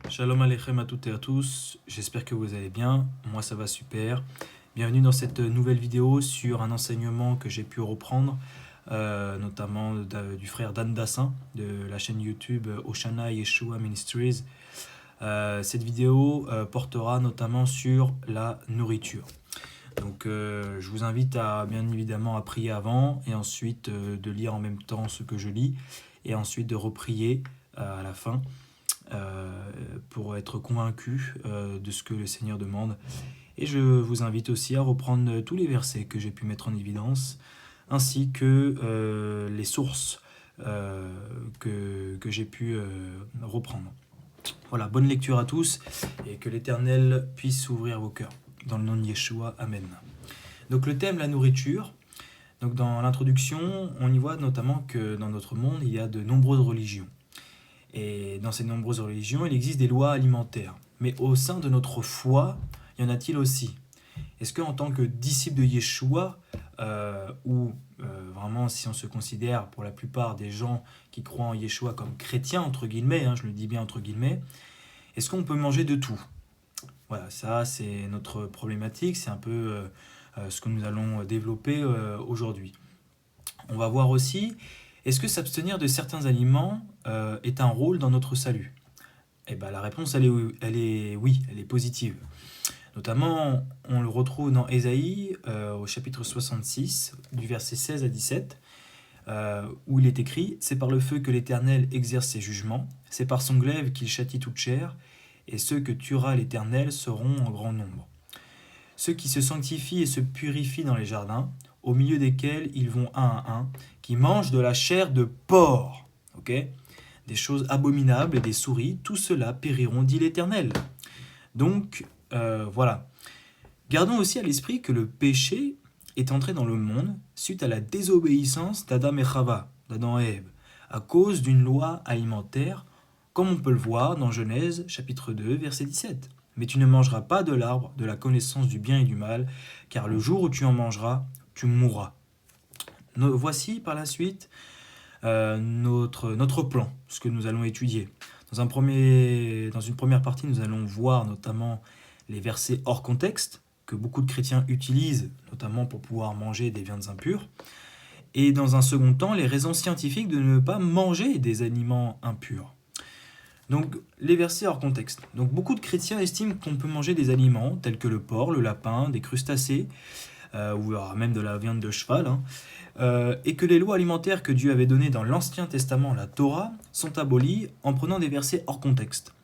Shalom Aleichem à toutes et à tous, j'espère que vous allez bien, moi ça va super. Bienvenue dans cette nouvelle vidéo sur un enseignement que j'ai pu reprendre, notamment du frère Dan Dassin de la chaîne YouTube Oshana Yeshua Ministries. Cette vidéo portera notamment sur la nourriture. Donc je vous invite à bien évidemment à prier avant et ensuite de lire en même temps ce que je lis et ensuite de reprier à la fin. Pour être convaincu de ce que le Seigneur demande. Et je vous invite aussi à reprendre tous les versets que j'ai pu mettre en évidence, ainsi que les sources que j'ai pu reprendre. Voilà, bonne lecture à tous, et que l'Éternel puisse ouvrir vos cœurs. Dans le nom de Yeshua, Amen. Donc le thème, la nourriture. Donc dans l'introduction, on y voit notamment que dans notre monde, il y a de nombreuses religions. Et dans ces nombreuses religions, il existe des lois alimentaires. Mais au sein de notre foi, y en a-t-il aussi? Est-ce qu'en tant que disciple de Yeshua, ou vraiment si on se considère pour la plupart des gens qui croient en Yeshua comme chrétiens, entre guillemets, je le dis bien entre guillemets, est-ce qu'on peut manger de tout? Voilà, ça c'est notre problématique, c'est un peu ce que nous allons développer aujourd'hui. On va voir aussi, est-ce que s'abstenir de certains aliments est un rôle dans notre salut? Eh ben, la réponse, elle est oui, elle est positive. Notamment, on le retrouve dans Ésaïe, au chapitre 66, du verset 16 à 17, où il est écrit « C'est par le feu que l'Éternel exerce ses jugements, c'est par son glaive qu'il châtie toute chair, et ceux que tuera l'Éternel seront en grand nombre. Ceux qui se sanctifient et se purifient dans les jardins, au milieu desquels ils vont un à un, qui mangent de la chair de porc. » Ok ? Des choses abominables et des souris, tout cela périront, dit l'Éternel. Donc, voilà. Gardons aussi à l'esprit que le péché est entré dans le monde suite à la désobéissance d'Adam et Chava, d'Adam et Ève, à cause d'une loi alimentaire, comme on peut le voir dans Genèse, chapitre 2, verset 17. « Mais tu ne mangeras pas de l'arbre de la connaissance du bien et du mal, car le jour où tu en mangeras, tu mourras. » Voici par la suite notre plan, ce que nous allons étudier. Dans une première partie, nous allons voir notamment les versets hors contexte, que beaucoup de chrétiens utilisent, notamment pour pouvoir manger des viandes impures. Et dans un second temps, les raisons scientifiques de ne pas manger des aliments impurs. Donc, les versets hors contexte. Donc, beaucoup de chrétiens estiment qu'on peut manger des aliments tels que le porc, le lapin, des crustacés, ou même de la viande de cheval, et que les lois alimentaires que Dieu avait données dans l'Ancien Testament, la Torah, sont abolies en prenant des versets hors contexte.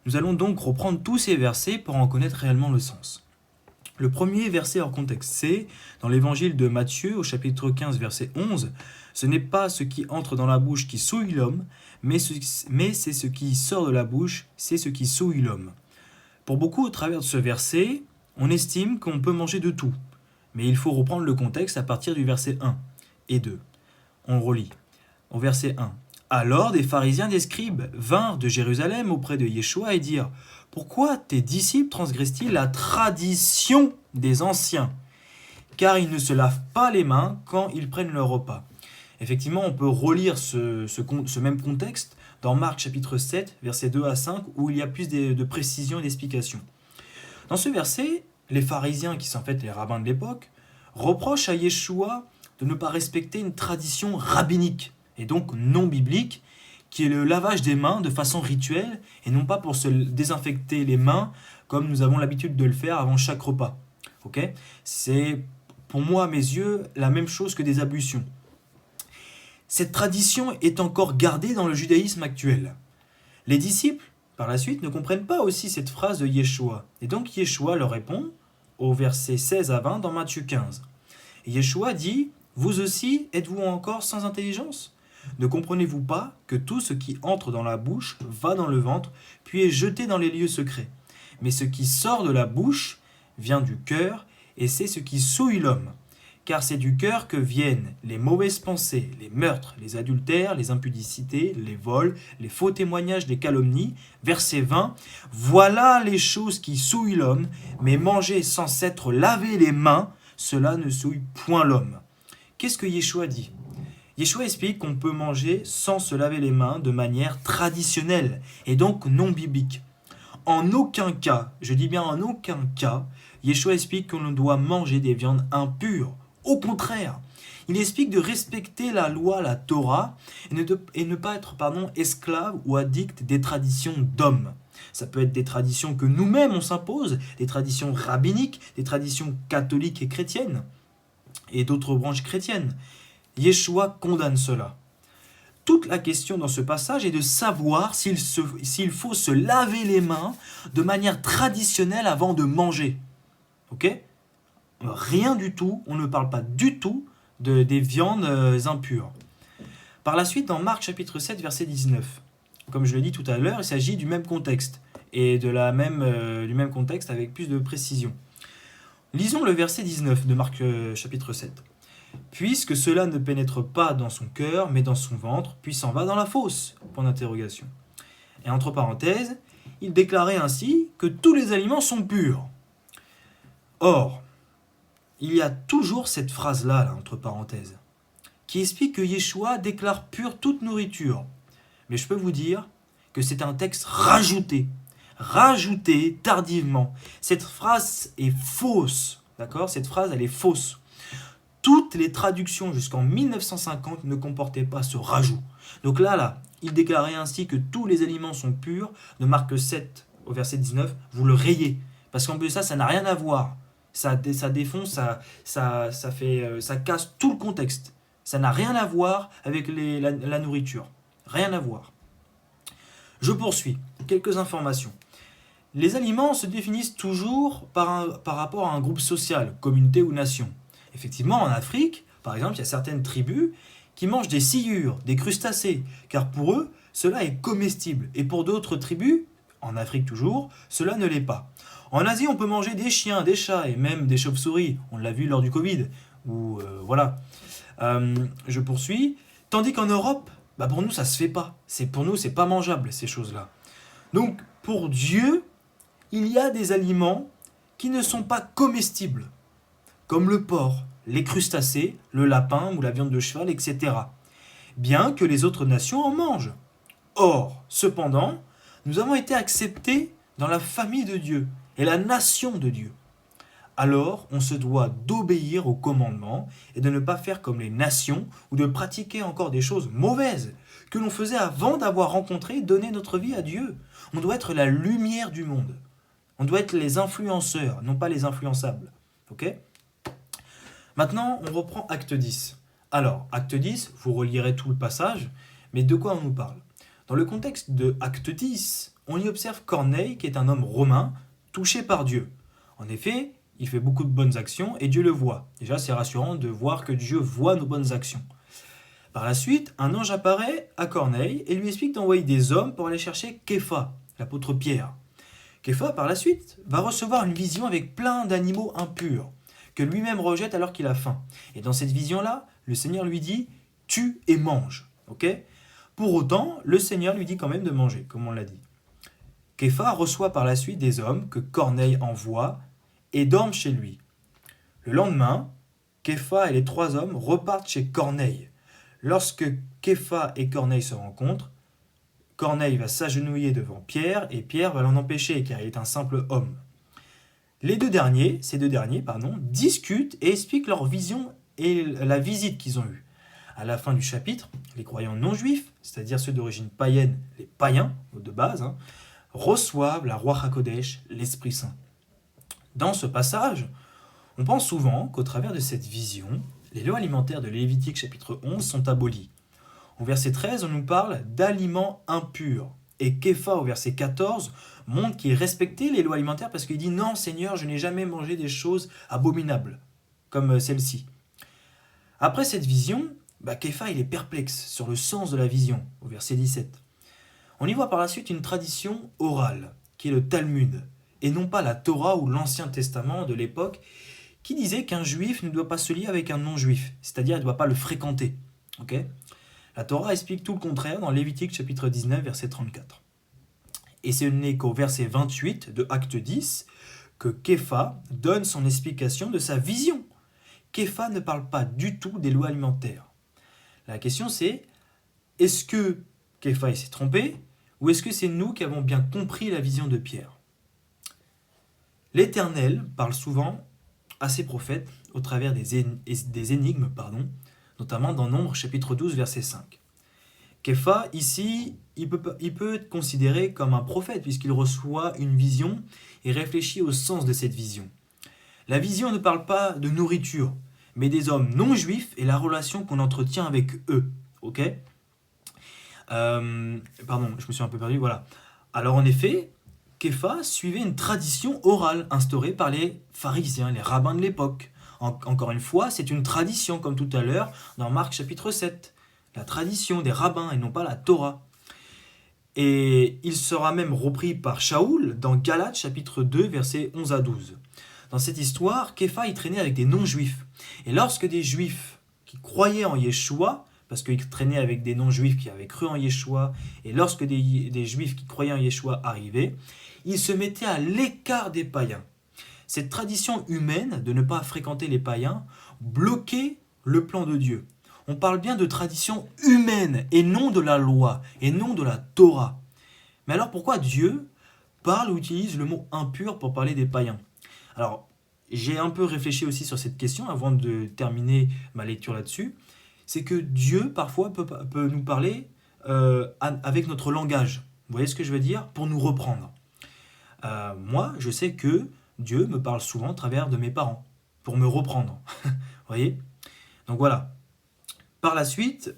Nous allons donc reprendre tous ces versets pour en connaître réellement le sens. Le premier verset hors contexte, c'est dans l'évangile de Matthieu, au chapitre 15, verset 11, « Ce n'est pas ce qui entre dans la bouche qui souille l'homme, mais c'est ce qui sort de la bouche, c'est ce qui souille l'homme. » Pour beaucoup, au travers de ce verset, on estime qu'on peut manger de tout. Mais il faut reprendre le contexte à partir du verset 1 et 2. On relit. Au verset 1. « Alors des pharisiens et des scribes vinrent de Jérusalem auprès de Yeshua et dirent « Pourquoi tes disciples transgressent-ils la tradition des anciens? Car ils ne se lavent pas les mains quand ils prennent leur repas. » Effectivement, on peut relire ce même contexte dans Marc chapitre 7, versets 2 à 5, où il y a plus de précisions et d'explications. Dans ce verset, les pharisiens, qui sont en fait les rabbins de l'époque, reprochent à Yeshua de ne pas respecter une tradition rabbinique, et donc non biblique, qui est le lavage des mains de façon rituelle, et non pas pour se désinfecter les mains, comme nous avons l'habitude de le faire avant chaque repas. Okay ? C'est, pour moi, à mes yeux, la même chose que des ablutions. Cette tradition est encore gardée dans le judaïsme actuel. Les disciples, par la suite, ne comprennent pas aussi cette phrase de Yeshua. Et donc Yeshua leur répond au verset 16 à 20 dans Matthieu 15. Et Yeshua dit « Vous aussi, êtes-vous encore sans intelligence? Ne comprenez-vous pas que tout ce qui entre dans la bouche va dans le ventre, puis est jeté dans les lieux secrets? Mais ce qui sort de la bouche vient du cœur, et c'est ce qui souille l'homme. Car c'est du cœur que viennent les mauvaises pensées, les meurtres, les adultères, les impudicités, les vols, les faux témoignages, les calomnies. » Verset 20. « Voilà les choses qui souillent l'homme, mais manger sans s'être lavé les mains, cela ne souille point l'homme. » Qu'est-ce que Yeshua dit? Yeshua explique qu'on peut manger sans se laver les mains de manière traditionnelle et donc non biblique. En aucun cas, je dis bien en aucun cas, Yeshua explique qu'on doit manger des viandes impures. Au contraire, il explique de respecter la loi, la Torah, et ne pas être esclave ou addict des traditions d'hommes. Ça peut être des traditions que nous-mêmes on s'impose, des traditions rabbiniques, des traditions catholiques et chrétiennes, et d'autres branches chrétiennes. Yeshua condamne cela. Toute la question dans ce passage est de savoir s'il faut se laver les mains de manière traditionnelle avant de manger. Ok ? Rien du tout, on ne parle pas du tout des viandes impures. Par la suite, dans Marc chapitre 7, verset 19, comme je l'ai dit tout à l'heure, il s'agit du même contexte, et du même contexte avec plus de précision. Lisons le verset 19 de Marc chapitre 7. Puisque cela ne pénètre pas dans son cœur, mais dans son ventre, puis s'en va dans la fosse. Point d'interrogation. Et entre parenthèses, il déclarait ainsi que tous les aliments sont purs. Or, il y a toujours cette phrase-là, là, entre parenthèses, qui explique que Yeshua déclare pure toute nourriture. Mais je peux vous dire que c'est un texte rajouté tardivement. Cette phrase est fausse, d'accord ? Cette phrase, elle est fausse. Toutes les traductions jusqu'en 1950 ne comportaient pas ce rajout. Donc là, il déclarait ainsi que tous les aliments sont purs, de Marc 7 au verset 19, vous le rayez. Parce qu'en plus de ça n'a rien à voir. Ça défonce, ça casse tout le contexte. Ça n'a rien à voir avec la nourriture. Rien à voir. Je poursuis. Quelques informations. Les aliments se définissent toujours par rapport à un groupe social, communauté ou nation. Effectivement, en Afrique, par exemple, il y a certaines tribus qui mangent des sciures, des crustacés, car pour eux, cela est comestible. Et pour d'autres tribus, en Afrique toujours, cela ne l'est pas. En Asie, on peut manger des chiens, des chats et même des chauves-souris. On l'a vu lors du Covid. Voilà. Je poursuis. Tandis qu'en Europe, pour nous, ça ne se fait pas. Pour nous, c'est pas mangeable, ces choses-là. Donc, pour Dieu, il y a des aliments qui ne sont pas comestibles, comme le porc, les crustacés, le lapin ou la viande de cheval, etc. Bien que les autres nations en mangent. Or, cependant, nous avons été acceptés dans la famille de Dieu et la nation de Dieu. Alors, on se doit d'obéir aux commandements et de ne pas faire comme les nations ou de pratiquer encore des choses mauvaises que l'on faisait avant d'avoir rencontré et donné notre vie à Dieu. On doit être la lumière du monde. On doit être les influenceurs, non pas les influençables. Ok ? Maintenant, on reprend Acte 10. Alors, Acte 10, vous relirez tout le passage, mais de quoi on nous parle ? Dans le contexte de Acte 10, on y observe Corneille, qui est un homme romain, touché par Dieu. En effet, il fait beaucoup de bonnes actions et Dieu le voit. Déjà, c'est rassurant de voir que Dieu voit nos bonnes actions. Par la suite, un ange apparaît à Corneille et lui explique d'envoyer des hommes pour aller chercher Képha, l'apôtre Pierre. Képha, par la suite, va recevoir une vision avec plein d'animaux impurs, que lui-même rejette alors qu'il a faim. Et dans cette vision-là, le Seigneur lui dit « tue et mange ». Okay ? Pour autant, le Seigneur lui dit quand même de manger, comme on l'a dit. Képha reçoit par la suite des hommes que Corneille envoie et dorment chez lui. Le lendemain, Képha et les 3 hommes repartent chez Corneille. Lorsque Képha et Corneille se rencontrent, Corneille va s'agenouiller devant Pierre et Pierre va l'en empêcher car il est un simple homme. Ces deux derniers, discutent et expliquent leur vision et la visite qu'ils ont eue. À la fin du chapitre, les croyants non juifs, c'est-à-dire ceux d'origine païenne, les païens de base, reçoivent la Ruach HaKodesh, l'Esprit Saint. Dans ce passage, on pense souvent qu'au travers de cette vision, les lois alimentaires de Lévitique chapitre 11 sont abolies. Au verset 13, on nous parle d'aliments impurs. Et Képha, au verset 14, montre qu'il respectait les lois alimentaires parce qu'il dit « Non, Seigneur, je n'ai jamais mangé des choses abominables, comme celle-ci. » Après cette vision, Képha il est perplexe sur le sens de la vision, au verset 17. On y voit par la suite une tradition orale, qui est le Talmud, et non pas la Torah ou l'Ancien Testament de l'époque, qui disait qu'un juif ne doit pas se lier avec un non-juif, c'est-à-dire il ne doit pas le fréquenter. Okay ? La Torah explique tout le contraire dans Lévitique chapitre 19, verset 34. Et ce n'est qu'au verset 28 de Acte 10 que Képha donne son explication de sa vision. Képha ne parle pas du tout des lois alimentaires. La question c'est, est-ce que Képha s'est trompé ou est-ce que c'est nous qui avons bien compris la vision de Pierre? L'Éternel parle souvent à ses prophètes au travers des énigmes, notamment dans Nombre chapitre 12 verset 5. Képha, ici, il peut être considéré comme un prophète puisqu'il reçoit une vision et réfléchit au sens de cette vision. La vision ne parle pas de nourriture, mais des hommes non juifs et la relation qu'on entretient avec eux. Ok? Pardon, je me suis un peu perdu, voilà. Alors en effet, Képha suivait une tradition orale instaurée par les pharisiens, les rabbins de l'époque. Encore une fois, c'est une tradition, comme tout à l'heure, dans Marc chapitre 7. La tradition des rabbins et non pas la Torah. Et il sera même repris par Shaoul dans Galates chapitre 2, versets 11 à 12. Dans cette histoire, Képha y traînait avec des non-juifs. Et lorsque des juifs qui croyaient en Yeshua, parce qu'il traînait avec des non-juifs qui avaient cru en Yeshua, et lorsque des juifs qui croyaient en Yeshua arrivaient, ils se mettaient à l'écart des païens. Cette tradition humaine de ne pas fréquenter les païens bloquait le plan de Dieu. On parle bien de tradition humaine et non de la loi, et non de la Torah. Mais alors pourquoi Dieu parle ou utilise le mot impur pour parler des païens? Alors, j'ai un peu réfléchi aussi sur cette question avant de terminer ma lecture là-dessus. C'est que Dieu, parfois, peut nous parler avec notre langage. Vous voyez ce que je veux dire? Pour nous reprendre. Moi, je sais que Dieu me parle souvent à travers de mes parents, pour me reprendre. Vous voyez? Donc voilà. Par la suite,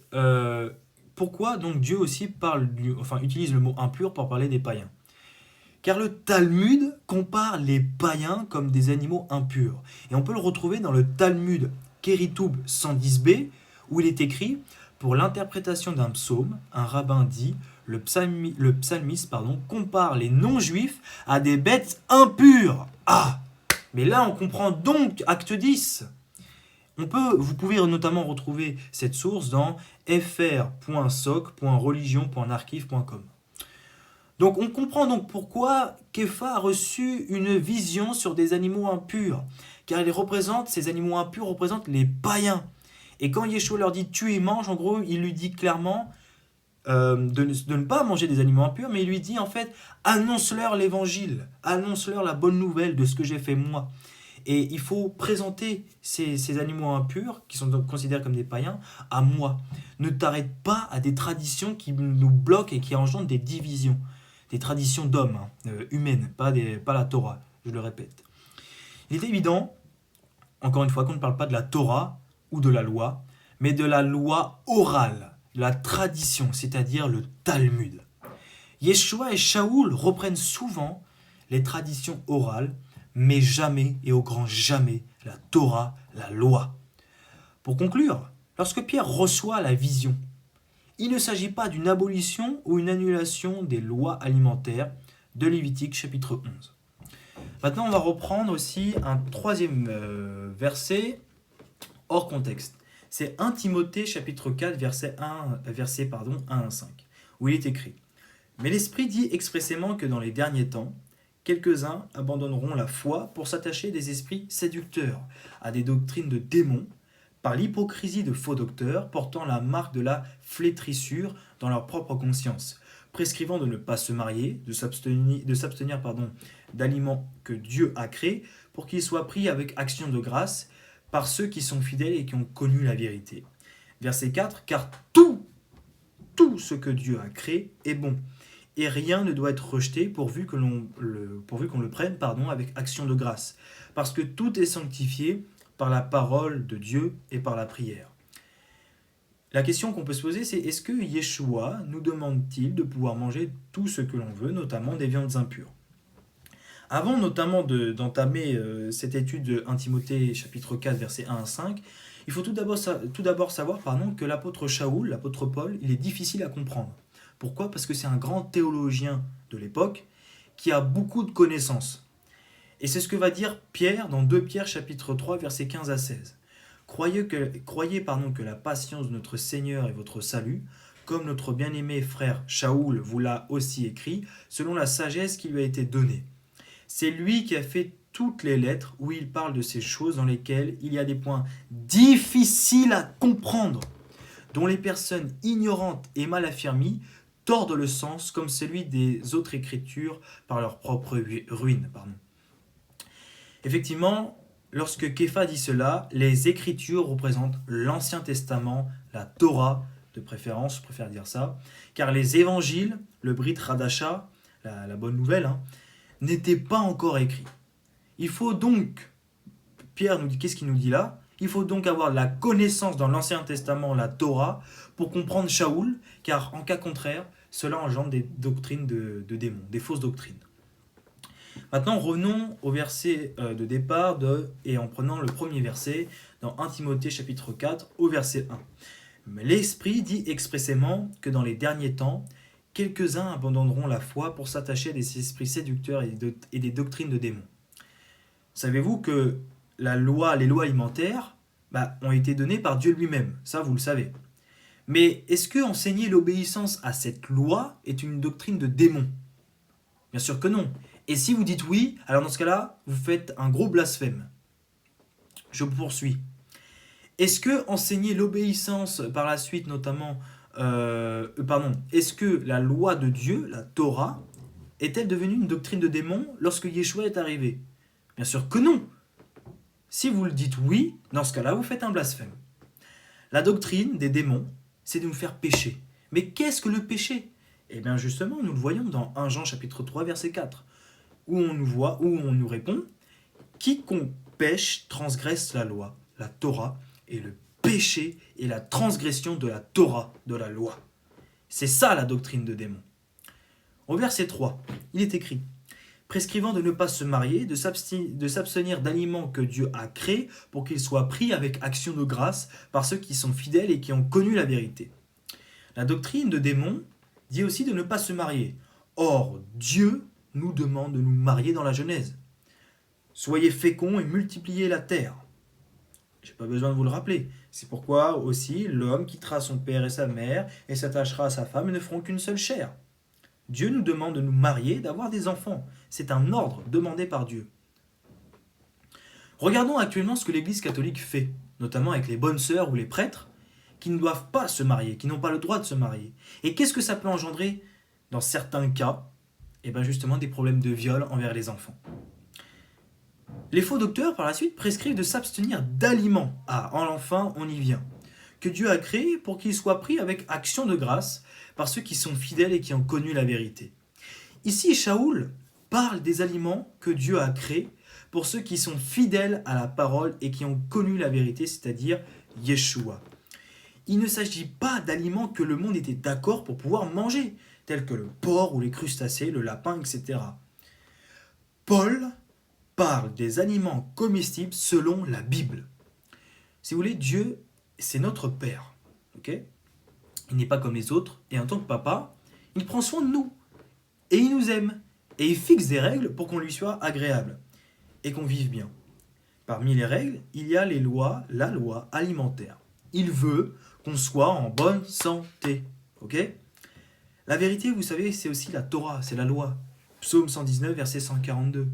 pourquoi donc Dieu aussi utilise le mot impur pour parler des païens? Car le Talmud compare les païens comme des animaux impurs. Et on peut le retrouver dans le Talmud Kéritoub 110b, où il est écrit « Pour l'interprétation d'un psaume, un rabbin dit « Le psalmiste compare les non-juifs à des bêtes impures. » Ah! Mais là, on comprend donc Acte 10. Vous pouvez notamment retrouver cette source dans fr.soc.religion.archive.com. Donc on comprend donc pourquoi Képha a reçu une vision sur des animaux impurs, car ces animaux impurs représentent les païens. Et quand Yeshua leur dit « tue et mange », en gros, il lui dit clairement de ne pas manger des animaux impurs, mais il lui dit en fait « annonce-leur l'évangile, annonce-leur la bonne nouvelle de ce que j'ai fait moi ». Et il faut présenter ces animaux impurs, qui sont donc considérés comme des païens, à moi. Ne t'arrête pas à des traditions qui nous bloquent et qui engendrent des divisions. Des traditions d'hommes, humaines, pas la Torah, je le répète. Il est évident, encore une fois, qu'on ne parle pas de la Torah ou de la loi, mais de la loi orale, de la tradition, c'est-à-dire le Talmud. Yeshua et Shaoul reprennent souvent les traditions orales, mais jamais et au grand jamais la Torah, la loi. Pour conclure, lorsque Pierre reçoit la vision, il ne s'agit pas d'une abolition ou une annulation des lois alimentaires de Lévitique chapitre 11. Maintenant, on va reprendre aussi un troisième verset hors contexte. C'est 1 Timothée chapitre 4 verset 1 à 5, où il est écrit « Mais l'Esprit dit expressément que dans les derniers temps, quelques-uns abandonneront la foi pour s'attacher des esprits séducteurs, à des doctrines de démons, par l'hypocrisie de faux docteurs portant la marque de la flétrissure dans leur propre conscience, prescrivant de ne pas se marier, de s'abstenir d'aliments que Dieu a créés, pour qu'ils soient pris avec action de grâce par ceux qui sont fidèles et qui ont connu la vérité. » Verset 4, « Car tout ce que Dieu a créé est bon, et rien ne doit être rejeté pourvu qu'on le prenne avec action de grâce, parce que tout est sanctifié par la parole de Dieu et par la prière. » La question qu'on peut se poser, c'est est-ce que Yeshua nous demande-t-il de pouvoir manger tout ce que l'on veut, notamment des viandes impures? Avant notamment d'entamer cette étude de 1 Timothée chapitre 4 versets 1 à 5, il faut tout d'abord savoir que l'apôtre Shaoul, l'apôtre Paul, il est difficile à comprendre. Pourquoi? Parce que c'est un grand théologien de l'époque qui a beaucoup de connaissances. Et c'est ce que va dire Pierre dans 2 Pierre chapitre 3 versets 15 à 16. Croyez que la patience de notre Seigneur est votre salut, comme notre bien-aimé frère Shaoul vous l'a aussi écrit, selon la sagesse qui lui a été donnée. C'est lui qui a fait toutes les lettres où il parle de ces choses dans lesquelles il y a des points difficiles à comprendre. dont les personnes ignorantes et mal affirmées tordent le sens comme celui des autres écritures par leur propre ruine. Effectivement, lorsque Képha dit cela, les écritures représentent l'Ancien Testament, la Torah, de préférence, je préfère dire ça, car les évangiles, le Brit Hadasha, la bonne nouvelle, n'étaient pas encore écrits. Il faut donc, Pierre nous dit, qu'est-ce qu'il nous dit là? Il faut donc avoir la connaissance dans l'Ancien Testament, la Torah, pour comprendre Shaoul, car en cas contraire, cela engendre des doctrines de démons, des fausses doctrines. Maintenant, revenons au verset de départ et en prenant le premier verset dans 1 Timothée chapitre 4 au verset 1. Mais l'Esprit dit expressément que dans les derniers temps, quelques-uns abandonneront la foi pour s'attacher à des esprits séducteurs et des doctrines de démons. Savez-vous que les lois alimentaires ont été données par Dieu lui-même? Ça, vous le savez. Mais est-ce que enseigner l'obéissance à cette loi est une doctrine de démon? Bien sûr que non. Et si vous dites oui, alors dans ce cas-là, vous faites un gros blasphème. Je poursuis. Est-ce que enseigner l'obéissance par la suite, notamment, est-ce que la loi de Dieu, la Torah, est-elle devenue une doctrine de démon lorsque Yeshua est arrivé? Bien sûr que non. Si vous le dites oui, dans ce cas-là, vous faites un blasphème. La doctrine des démons, c'est de nous faire pécher. Mais qu'est-ce que le péché? Eh bien justement, nous le voyons dans 1 Jean chapitre 3, verset 4, où on nous répond « Quiconque pêche transgresse la loi, la Torah, et le péché est la transgression de la Torah, de la loi. » C'est ça la doctrine de démon. Au verset 3, il est écrit « Prescrivant de ne pas se marier, de s'abstenir d'aliments que Dieu a créés pour qu'ils soient pris avec action de grâce par ceux qui sont fidèles et qui ont connu la vérité. » La doctrine de démon dit aussi de ne pas se marier. Or, Dieu nous demande de nous marier dans la Genèse. Soyez féconds et multipliez la terre. Je n'ai pas besoin de vous le rappeler. C'est pourquoi aussi l'homme quittera son père et sa mère et s'attachera à sa femme et ne feront qu'une seule chair. Dieu nous demande de nous marier, d'avoir des enfants. C'est un ordre demandé par Dieu. Regardons actuellement ce que l'Église catholique fait, notamment avec les bonnes sœurs ou les prêtres, qui ne doivent pas se marier, qui n'ont pas le droit de se marier. Et qu'est-ce que ça peut engendrer dans certains cas? Et bien justement des problèmes de viol envers les enfants. Les faux docteurs, par la suite, prescrivent de s'abstenir d'aliments. Ah, enfin, on y vient. Que Dieu a créé pour qu'ils soient pris avec action de grâce par ceux qui sont fidèles et qui ont connu la vérité. Ici, Shaoul parle des aliments que Dieu a créés pour ceux qui sont fidèles à la parole et qui ont connu la vérité, c'est-à-dire Yeshua. Il ne s'agit pas d'aliments que le monde était d'accord pour pouvoir manger, tels que le porc ou les crustacés, le lapin, etc. Paul parle des aliments comestibles selon la Bible. Si vous voulez, Dieu, c'est notre Père. Okay? Il n'est pas comme les autres, et en tant que papa, il prend soin de nous. Et il nous aime. Et il fixe des règles pour qu'on lui soit agréable. Et qu'on vive bien. Parmi les règles, il y a la loi alimentaire. Il veut qu'on soit en bonne santé. Ok? La vérité, vous savez, c'est aussi la Torah, c'est la loi. Psaume 119, verset 142.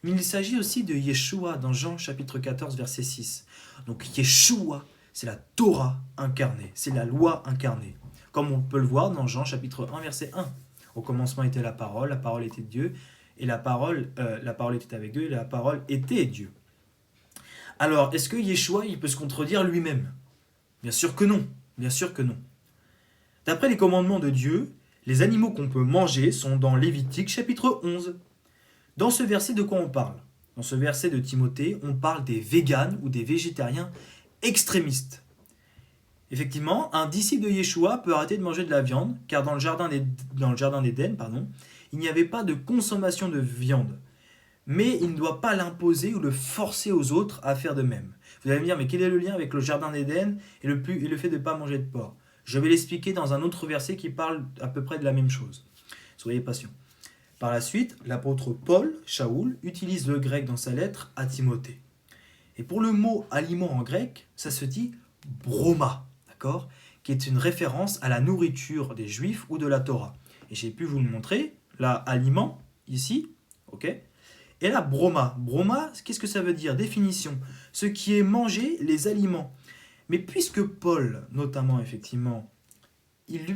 Mais il s'agit aussi de Yeshua dans Jean chapitre 14, verset 6. Donc Yeshua, c'est la Torah incarnée, c'est la loi incarnée. Comme on peut le voir dans Jean chapitre 1, verset 1. Au commencement était la parole était Dieu, et la parole était avec Dieu, et la parole était Dieu. Alors, est-ce que Yeshua, il peut se contredire lui-même? Bien sûr que non, bien sûr que non. D'après les commandements de Dieu, les animaux qu'on peut manger sont dans Lévitique chapitre 11. Dans ce verset, de quoi on parle? Dans ce verset de Timothée, on parle des véganes ou des végétariens extrémistes. Effectivement, un disciple de Yeshua peut arrêter de manger de la viande, car dans le jardin d'Éden, il n'y avait pas de consommation de viande. Mais il ne doit pas l'imposer ou le forcer aux autres à faire de même. Vous allez me dire, mais quel est le lien avec le jardin d'Éden et le fait de ne pas manger de porc? Je vais l'expliquer dans un autre verset qui parle à peu près de la même chose. Soyez patients. Par la suite, l'apôtre Paul, Shaoul, utilise le grec dans sa lettre à Timothée. Et pour le mot aliment en grec, ça se dit broma, d'accord, qui est une référence à la nourriture des Juifs ou de la Torah. Et j'ai pu vous le montrer, là, aliment, ici, ok. Et là, broma. Broma, qu'est-ce que ça veut dire? Définition. Ce qui est mangé, les aliments. Mais puisque Paul, notamment, effectivement, il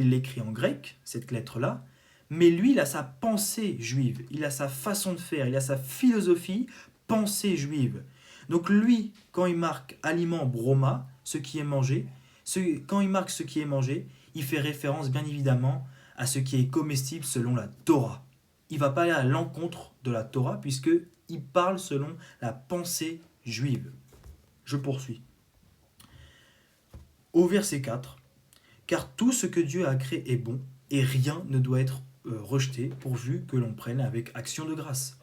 l'écrit en grec, cette lettre-là, mais lui, il a sa pensée juive, il a sa façon de faire, il a sa philosophie, pensée juive. Donc lui, quand il marque aliment broma, ce qui est mangé, quand il marque ce qui est mangé, il fait référence bien évidemment à ce qui est comestible selon la Torah. Il ne va pas aller à l'encontre de la Torah puisque il parle selon la pensée juive. Je poursuis. Au verset 4, car tout ce que Dieu a créé est bon et rien ne doit être rejeté pourvu que l'on prenne avec action de grâce.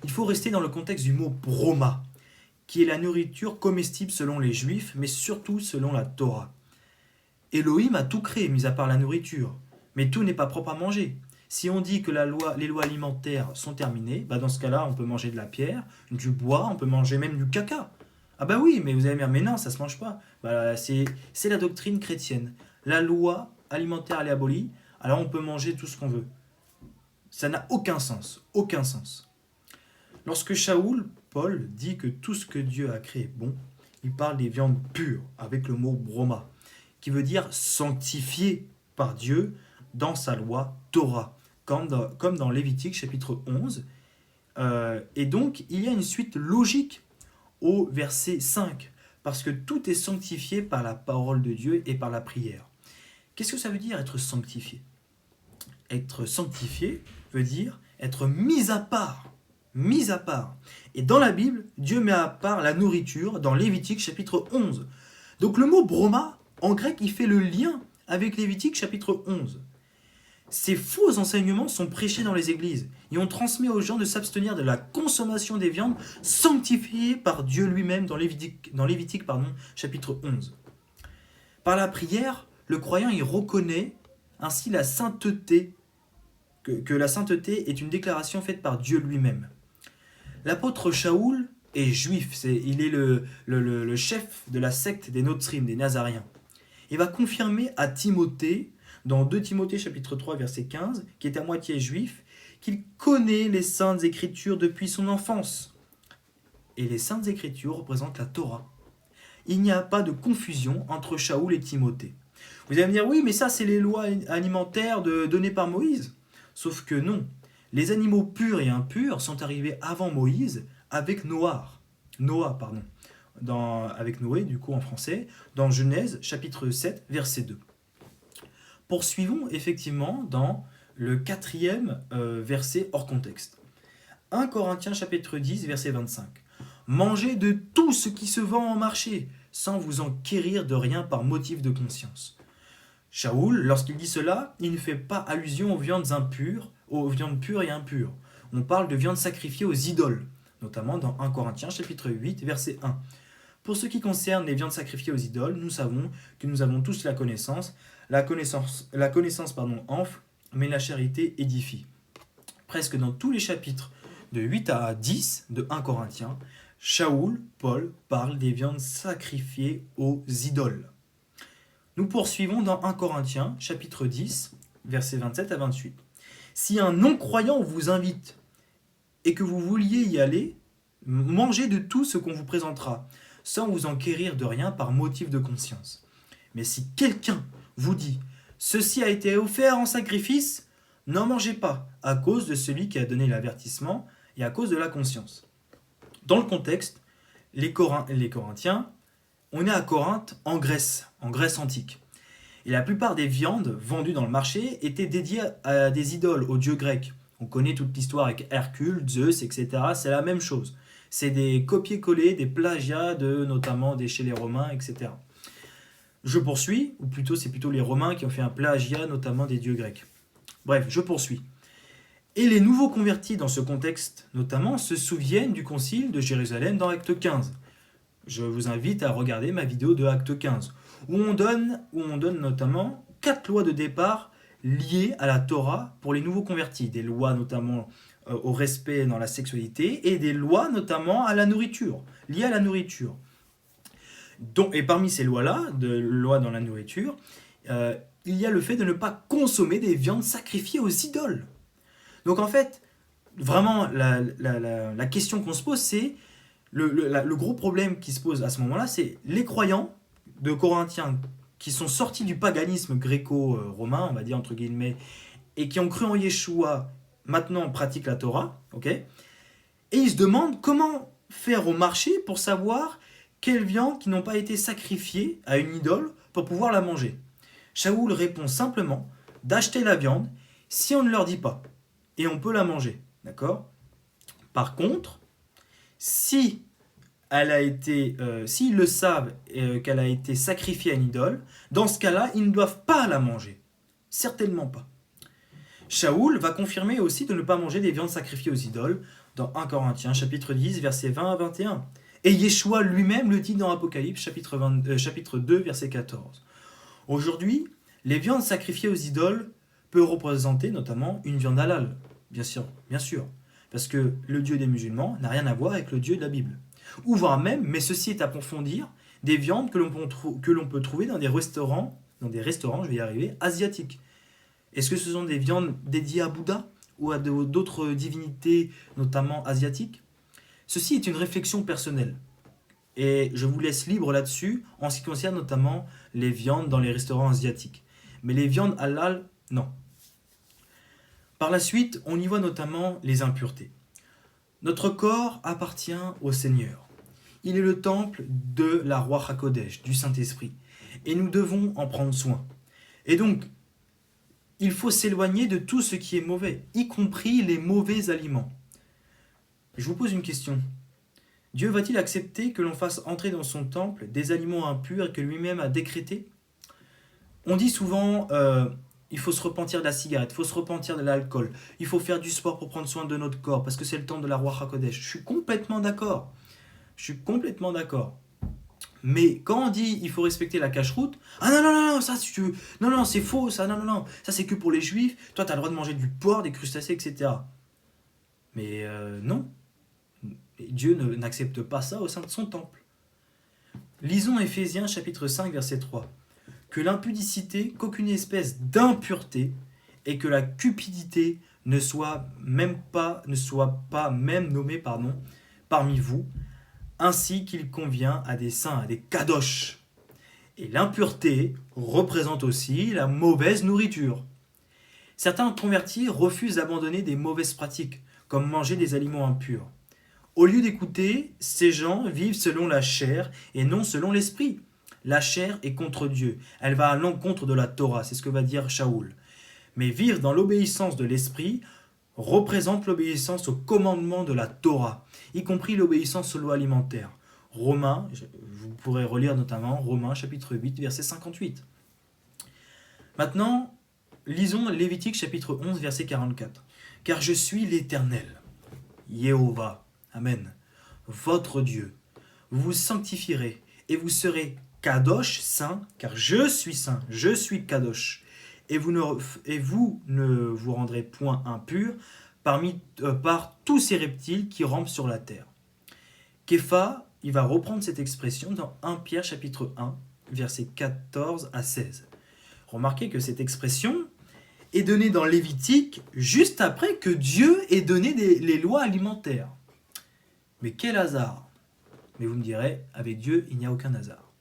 Il faut rester dans le contexte du mot broma, qui est la nourriture comestible selon les Juifs, mais surtout selon la Torah. Elohim a tout créé, mis à part la nourriture, mais tout n'est pas propre à manger. Si on dit que les lois alimentaires sont terminées, bah dans ce cas-là, on peut manger de la pierre, du bois, on peut manger même du caca. Ah bah oui, mais vous allez me dire, mais non, ça se mange pas. Bah, c'est la doctrine chrétienne. La loi alimentaire elle est abolie, alors on peut manger tout ce qu'on veut. Ça n'a aucun sens, aucun sens. Lorsque Shaoul, Paul, dit que tout ce que Dieu a créé est bon, il parle des viandes pures, avec le mot broma, qui veut dire sanctifié par Dieu dans sa loi Torah, comme dans Lévitique chapitre 11. Et donc, il y a une suite logique au verset 5, parce que tout est sanctifié par la parole de Dieu et par la prière. Qu'est-ce que ça veut dire être sanctifié? Être sanctifié veut dire être mis à part. Mis à part. Et dans la Bible, Dieu met à part la nourriture dans Lévitique chapitre 11. Donc le mot broma, en grec, il fait le lien avec Lévitique chapitre 11. Ces faux enseignements sont prêchés dans les églises et on transmet aux gens de s'abstenir de la consommation des viandes sanctifiées par Dieu lui-même dans Lévitique chapitre 11. Par la prière, le croyant il reconnaît ainsi la sainteté, que la sainteté est une déclaration faite par Dieu lui-même. L'apôtre Shaoul est juif, il est le chef de la secte des Notzrim, des Nazaréens. Il va confirmer à Timothée, dans 2 Timothée chapitre 3 verset 15, qui est à moitié juif, qu'il connaît les saintes écritures depuis son enfance. Et les saintes écritures représentent la Torah. Il n'y a pas de confusion entre Shaoul et Timothée. Vous allez me dire, oui, mais ça c'est les lois alimentaires données par Moïse. Sauf que non. Les animaux purs et impurs sont arrivés avant Moïse avec Noah, avec Noé, du coup en français, dans Genèse chapitre 7, verset 2. Poursuivons effectivement dans le 4e verset hors contexte. 1 Corinthiens chapitre 10, verset 25. Mangez de tout ce qui se vend en marché, sans vous enquérir de rien par motif de conscience. Shaoul, lorsqu'il dit cela, il ne fait pas allusion aux viandes impures, aux viandes pures et impures. On parle de viandes sacrifiées aux idoles, notamment dans 1 Corinthiens chapitre 8, verset 1. Pour ce qui concerne les viandes sacrifiées aux idoles, nous savons que nous avons tous la connaissance. La connaissance enfle, mais la charité édifie. Presque dans tous les chapitres de 8 à 10 de 1 Corinthiens, Shaoul, Paul, parle des viandes sacrifiées aux idoles. Nous poursuivons dans 1 Corinthiens, chapitre 10, versets 27 à 28. Si un non-croyant vous invite et que vous vouliez y aller, mangez de tout ce qu'on vous présentera, sans vous enquérir de rien par motif de conscience. Mais si quelqu'un vous dit « Ceci a été offert en sacrifice », n'en mangez pas, à cause de celui qui a donné l'avertissement et à cause de la conscience. Dans le contexte, les Corinthiens, on est à Corinthe, en Grèce antique. Et la plupart des viandes vendues dans le marché étaient dédiées à des idoles, aux dieux grecs. On connaît toute l'histoire avec Hercule, Zeus, etc. C'est la même chose. C'est des copier-coller, des plagiats notamment chez les Romains, etc. Je poursuis, ou plutôt c'est plutôt les Romains qui ont fait un plagiat notamment des dieux grecs. Bref, je poursuis. Et les nouveaux convertis dans ce contexte, notamment, se souviennent du concile de Jérusalem dans Acte 15. Je vous invite à regarder ma vidéo de Acte 15, où on donne notamment 4 lois de départ liées à la Torah pour les nouveaux convertis. Des lois notamment au respect dans la sexualité et des lois notamment à la nourriture, liées à la nourriture. Et parmi ces lois-là, lois dans la nourriture, il y a le fait de ne pas consommer des viandes sacrifiées aux idoles. Donc en fait, vraiment, la question qu'on se pose, c'est le gros problème qui se pose à ce moment-là, c'est les croyants de Corinthiens qui sont sortis du paganisme gréco-romain, on va dire entre guillemets, et qui ont cru en Yeshua, maintenant pratiquent la Torah, ok? Et ils se demandent comment faire au marché pour savoir quelles viandes qui n'ont pas été sacrifiées à une idole pour pouvoir la manger. Shaoul répond simplement d'acheter la viande si on ne leur dit pas, et on peut la manger, d'accord? Par contre, si s'ils le savent qu'elle a été sacrifiée à une idole, dans ce cas-là, ils ne doivent pas la manger. Certainement pas. Shaoul va confirmer aussi de ne pas manger des viandes sacrifiées aux idoles dans 1 Corinthiens chapitre 10 versets 20 à 21. Et Yeshua lui-même le dit dans Apocalypse chapitre 2 verset 14. Aujourd'hui, les viandes sacrifiées aux idoles peuvent représenter notamment une viande halal, bien sûr, parce que le Dieu des musulmans n'a rien à voir avec le Dieu de la Bible. Ou voire même, mais ceci est à approfondir, des viandes que l'on peut trouver dans des restaurants, je vais y arriver, asiatiques. Est-ce que ce sont des viandes dédiées à Bouddha ou à d'autres divinités, notamment asiatiques? Ceci est une réflexion personnelle. Et je vous laisse libre là-dessus, en ce qui concerne notamment les viandes dans les restaurants asiatiques. Mais les viandes halal, non. Par la suite, on y voit notamment les impuretés. Notre corps appartient au Seigneur. Il est le temple de la Roi HaKodesh, du Saint-Esprit. Et nous devons en prendre soin. Et donc, il faut s'éloigner de tout ce qui est mauvais, y compris les mauvais aliments. Je vous pose une question. Dieu va-t-il accepter que l'on fasse entrer dans son temple des aliments impurs que lui-même a décrétés? On dit souvent, il faut se repentir de la cigarette, il faut se repentir de l'alcool, il faut faire du sport pour prendre soin de notre corps, parce que c'est le temps de la Roi HaKodesh. Je suis complètement d'accord. Mais quand on dit il faut respecter la cache-route, ah non, ça non, c'est faux, ça, non, ça c'est que pour les juifs, toi tu as le droit de manger du porc, des crustacés, etc. Mais non, Dieu n'accepte pas ça au sein de son temple. Lisons Éphésiens chapitre 5 verset 3. Que l'impudicité, qu'aucune espèce d'impureté, et que la cupidité ne soit pas même nommée parmi vous, ainsi qu'il convient à des saints, à des kadosh. Et l'impureté représente aussi la mauvaise nourriture. Certains convertis refusent d'abandonner des mauvaises pratiques, comme manger des aliments impurs. Au lieu d'écouter, ces gens vivent selon la chair et non selon l'esprit. La chair est contre Dieu. Elle va à l'encontre de la Torah, c'est ce que va dire Shaoul. Mais vivre dans l'obéissance de l'esprit représente l'obéissance au commandement de la Torah, y compris l'obéissance aux lois alimentaires. Romains, vous pourrez relire notamment Romains chapitre 8, verset 58. Maintenant, lisons Lévitique chapitre 11, verset 44. Car je suis l'Éternel, Yehovah, Amen, votre Dieu. Vous vous sanctifierez et vous serez kadosh, saint, car je suis kadosh. Et vous ne vous rendrez point impur par tous ces reptiles qui rampent sur la terre. Képha, il va reprendre cette expression dans 1 Pierre chapitre 1, versets 14 à 16. Remarquez que cette expression est donnée dans Lévitique juste après que Dieu ait donné les lois alimentaires. Mais quel hasard! Mais vous me direz, avec Dieu, il n'y a aucun hasard.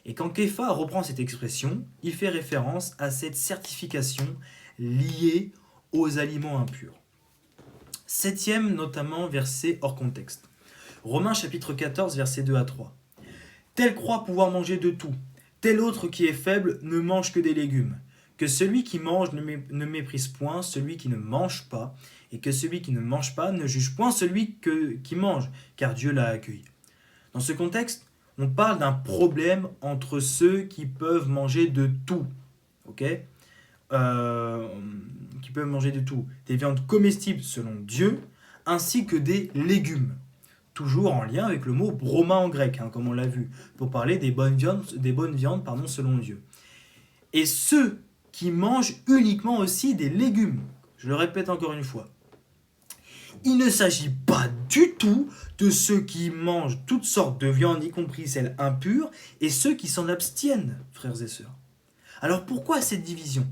Et quand Képha reprend cette expression, il fait référence à cette certification liée aux aliments impurs. 7e notamment verset hors contexte. Romains chapitre 14 verset 2 à 3. Tel croit pouvoir manger de tout, tel autre qui est faible ne mange que des légumes. Que celui qui mange ne méprise point celui qui ne mange pas, et que celui qui ne mange pas ne juge point celui qui mange, car Dieu l'a accueilli. Dans ce contexte, on parle d'un problème entre ceux qui peuvent manger de tout, ok, qui peuvent manger de tout, des viandes comestibles selon Dieu, ainsi que des légumes, toujours en lien avec le mot broma en grec, comme on l'a vu, pour parler des bonnes viandes selon Dieu. Et ceux qui mangent uniquement aussi des légumes, je le répète encore une fois, il ne s'agit pas du tout de ceux qui mangent toutes sortes de viandes, y compris celles impures, et ceux qui s'en abstiennent, frères et sœurs. Alors pourquoi cette division?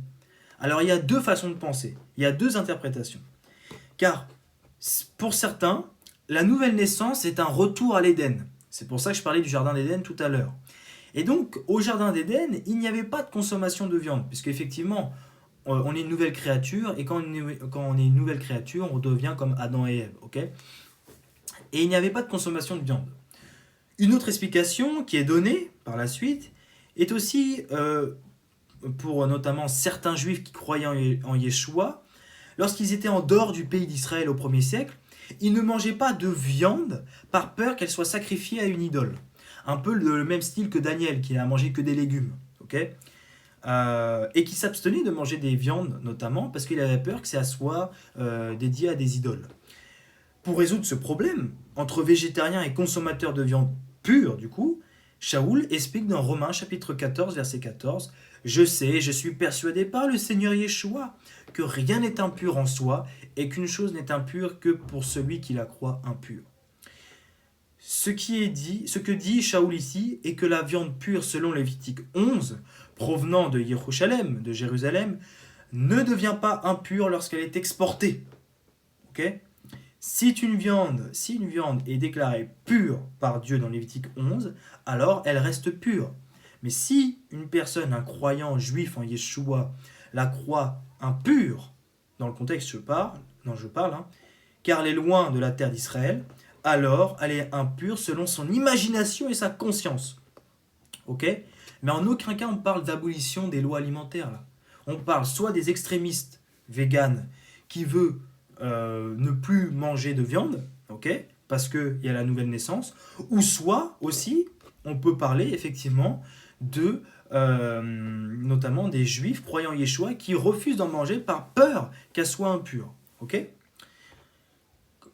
Alors il y a deux façons de penser, il y a deux interprétations. Car pour certains, la nouvelle naissance est un retour à l'Éden. C'est pour ça que je parlais du jardin d'Éden tout à l'heure. Et donc, au Jardin d'Éden, il n'y avait pas de consommation de viande, puisque effectivement, on est une nouvelle créature, et quand on est une nouvelle créature, on devient comme Adam et Ève, ok? Et il n'y avait pas de consommation de viande. Une autre explication qui est donnée par la suite est aussi pour notamment certains juifs qui croyaient en Yeshua, lorsqu'ils étaient en dehors du pays d'Israël au 1er siècle, ils ne mangeaient pas de viande par peur qu'elle soit sacrifiée à une idole. Un peu le même style que Daniel, qui n'a mangé que des légumes. Ok, et qui s'abstenait de manger des viandes, notamment parce qu'il avait peur que ça soit dédié à des idoles. Pour résoudre ce problème, entre végétariens et consommateurs de viande pure, du coup, Shaoul explique dans Romains chapitre 14, verset 14, « Je sais, je suis persuadé par le Seigneur Yeshua que rien n'est impur en soi et qu'une chose n'est impure que pour celui qui la croit impure. » Ce que dit Shaoul ici est que la viande pure selon Lévitique 11, provenant de Jérusalem, ne devient pas impure lorsqu'elle est exportée. Ok ? Si une viande est déclarée pure par Dieu dans Lévitique 11, alors elle reste pure. Mais si une personne, un croyant juif en Yeshua, la croit impure, dans le contexte dont je parle, car elle est loin de la terre d'Israël, alors elle est impure selon son imagination et sa conscience. Ok ? Mais en aucun cas on parle d'abolition des lois alimentaires. Là. On parle soit des extrémistes véganes qui veulent ne plus manger de viande, ok, parce qu'il y a la nouvelle naissance, ou soit aussi, on peut parler effectivement de notamment des juifs croyant Yeshua qui refusent d'en manger par peur qu'elle soit impure. Ok.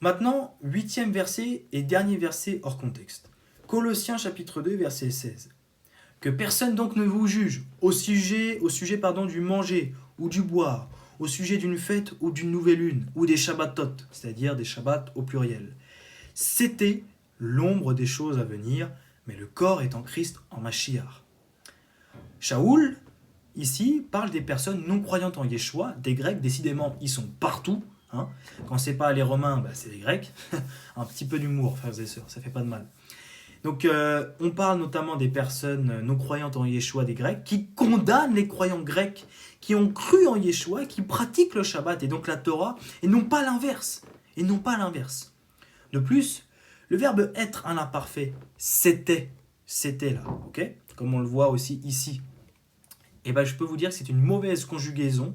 Maintenant, 8e verset et dernier verset hors contexte. Colossiens chapitre 2, verset 16. Que personne donc ne vous juge au sujet du manger ou du boire, au sujet d'une fête ou d'une nouvelle lune, ou des Shabbatot, c'est-à-dire des Shabbats au pluriel. C'était l'ombre des choses à venir, mais le corps est en Christ en Mashiach. Shaoul, ici, parle des personnes non croyantes en Yeshua, des Grecs, décidément, ils sont partout. Quand c'est pas les Romains, c'est les Grecs. Un petit peu d'humour, frères et sœurs, ça fait pas de mal. Donc, on parle notamment des personnes non croyantes en Yeshua, des Grecs, qui condamnent les croyants grecs qui ont cru en Yeshua, qui pratiquent le Shabbat et donc la Torah, et non pas l'inverse. De plus, le verbe être un imparfait, c'était là, ok ? Comme on le voit aussi ici. Et je peux vous dire que c'est une mauvaise conjugaison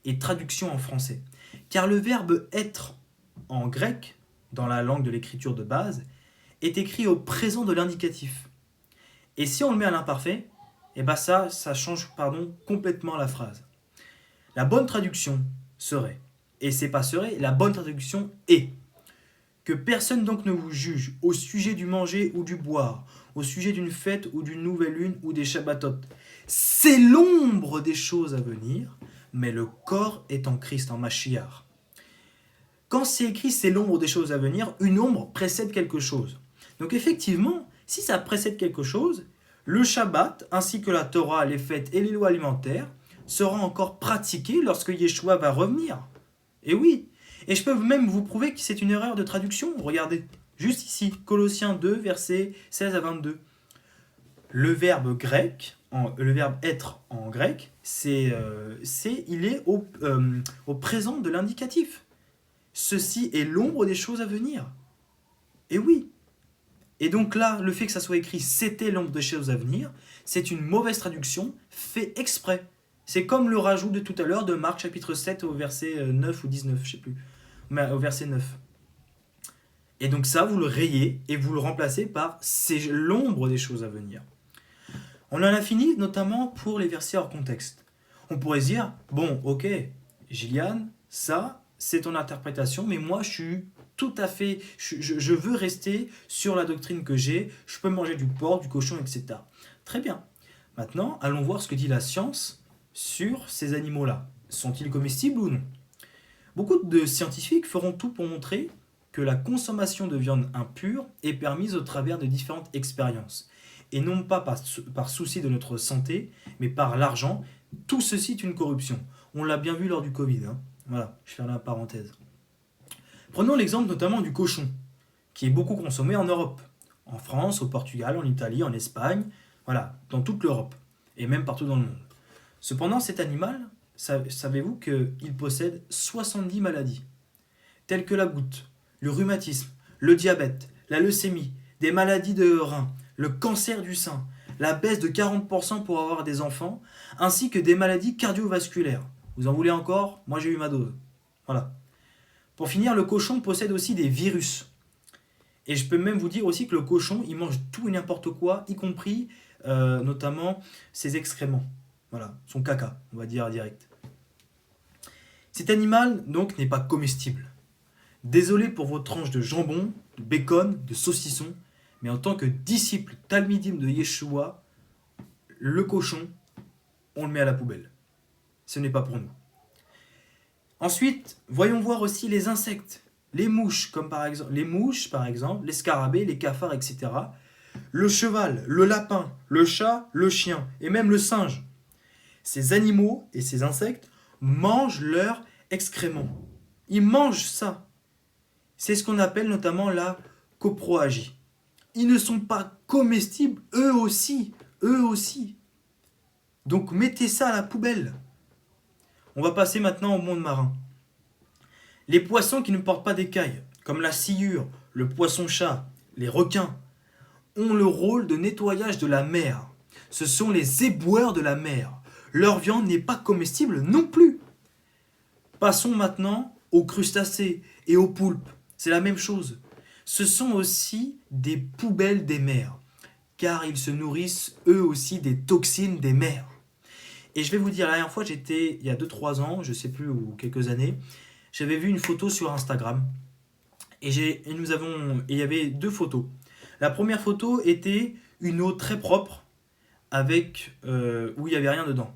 et traduction en français. Car le verbe être en grec, dans la langue de l'écriture de base, est écrit au présent de l'indicatif. Et si on le met à l'imparfait, ça change complètement la phrase. La bonne traduction serait, la bonne traduction est, que personne donc ne vous juge au sujet du manger ou du boire, au sujet d'une fête ou d'une nouvelle lune ou des Shabbatot. C'est l'ombre des choses à venir, mais le corps est en Christ, en Mashiach. Quand c'est écrit c'est l'ombre des choses à venir, une ombre précède quelque chose. Donc effectivement, si ça précède quelque chose, le Shabbat, ainsi que la Torah, les fêtes et les lois alimentaires, sera encore pratiqué lorsque Yeshua va revenir. Et oui, et je peux même vous prouver que c'est une erreur de traduction. Regardez, juste ici, Colossiens 2, versets 16 à 22. Le verbe être en grec, il est au présent de l'indicatif. Ceci est l'ombre des choses à venir. Et oui. Et donc là, le fait que ça soit écrit « c'était l'ombre des choses à venir », c'est une mauvaise traduction, fait exprès. C'est comme le rajout de tout à l'heure de Marc chapitre 7 au verset 9 ou 19, je ne sais plus, mais au verset 9. Et donc ça, vous le rayez et vous le remplacez par « c'est l'ombre des choses à venir ». On en a fini notamment pour les versets hors contexte. On pourrait se dire « bon, ok, Gillian, ça, c'est ton interprétation, mais moi, je suis tout à fait... Je veux rester sur la doctrine que j'ai, je peux manger du porc, du cochon, etc. » Très bien. Maintenant, allons voir ce que dit la science sur ces animaux-là. Sont-ils comestibles ou non ? Beaucoup de scientifiques feront tout pour montrer que la consommation de viande impure est permise au travers de différentes expériences. Et non pas par souci de notre santé, mais par l'argent. Tout ceci est une corruption. On l'a bien vu lors du Covid. Voilà, je ferme la parenthèse. Prenons l'exemple notamment du cochon, qui est beaucoup consommé en Europe. En France, au Portugal, en Italie, en Espagne, Voilà, dans toute l'Europe, et même partout dans le monde. Cependant, cet animal, savez-vous qu'il possède 70 maladies, telles que la goutte, le rhumatisme, le diabète, la leucémie, des maladies de rein, le cancer du sein, la baisse de 40% pour avoir des enfants, ainsi que des maladies cardiovasculaires. Vous en voulez encore? Moi j'ai eu ma dose. Voilà. Pour finir, le cochon possède aussi des virus. Et je peux même vous dire aussi que le cochon, il mange tout et n'importe quoi, y compris notamment ses excréments. Voilà, son caca, on va dire direct. Cet animal, donc, n'est pas comestible. Désolé pour vos tranches de jambon, de bacon, de saucisson, mais en tant que disciple talmidim de Yeshua, le cochon, on le met à la poubelle. Ce n'est pas pour nous. Ensuite, voyons voir aussi les insectes, les mouches, comme par exemple les scarabées, les cafards, etc. Le cheval, le lapin, le chat, le chien et même le singe. Ces animaux et ces insectes mangent leurs excréments. Ils mangent ça. C'est ce qu'on appelle notamment la coproagie. Ils ne sont pas comestibles, eux aussi. Eux aussi. Donc mettez ça à la poubelle. On va passer maintenant au monde marin. Les poissons qui ne portent pas d'écailles, comme la sciure, le poisson-chat, les requins, ont le rôle de nettoyage de la mer. Ce sont les éboueurs de la mer. Leur viande n'est pas comestible non plus. Passons maintenant aux crustacés et aux poulpes. C'est la même chose. Ce sont aussi des poubelles des mers, car ils se nourrissent eux aussi des toxines des mers. Et je vais vous dire, la dernière fois, j'étais, il y a 2-3 ans, je ne sais plus, ou quelques années, j'avais vu une photo sur Instagram. Et il y avait 2 photos. La première photo était une eau très propre, avec où il n'y avait rien dedans.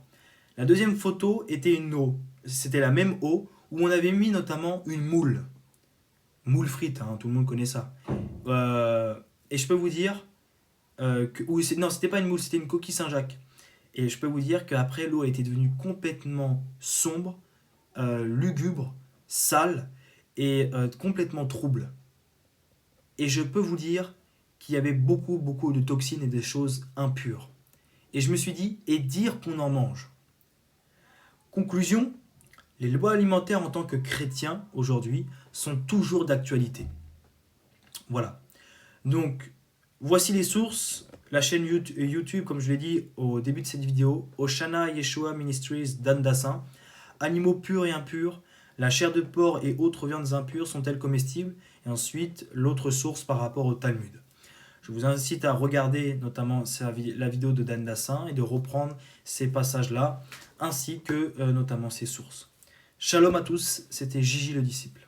La deuxième photo était une eau, c'était la même eau, où on avait mis notamment une moule. Moule frite, hein, tout le monde connaît ça. Et je peux vous dire non, c'était pas une moule, c'était une coquille Saint-Jacques. Et je peux vous dire qu'après, l'eau a été devenue complètement sombre, lugubre, sale et complètement trouble. Et je peux vous dire qu'il y avait beaucoup, beaucoup de toxines et des choses impures. Et je me suis dit, et dire qu'on en mange. Conclusion, les lois alimentaires en tant que chrétiens aujourd'hui sont toujours d'actualité. Voilà. Donc, voici les sources. La chaîne YouTube, comme je l'ai dit au début de cette vidéo, Oshana Yeshua Ministries d'Andassin. Animaux purs et impurs, la chair de porc et autres viandes impures sont-elles comestibles? Et ensuite, l'autre source par rapport au Talmud. Je vous incite à regarder notamment la vidéo de Dan Dassin et de reprendre ces passages-là, ainsi que notamment ces sources. Shalom à tous, c'était Gigi le disciple.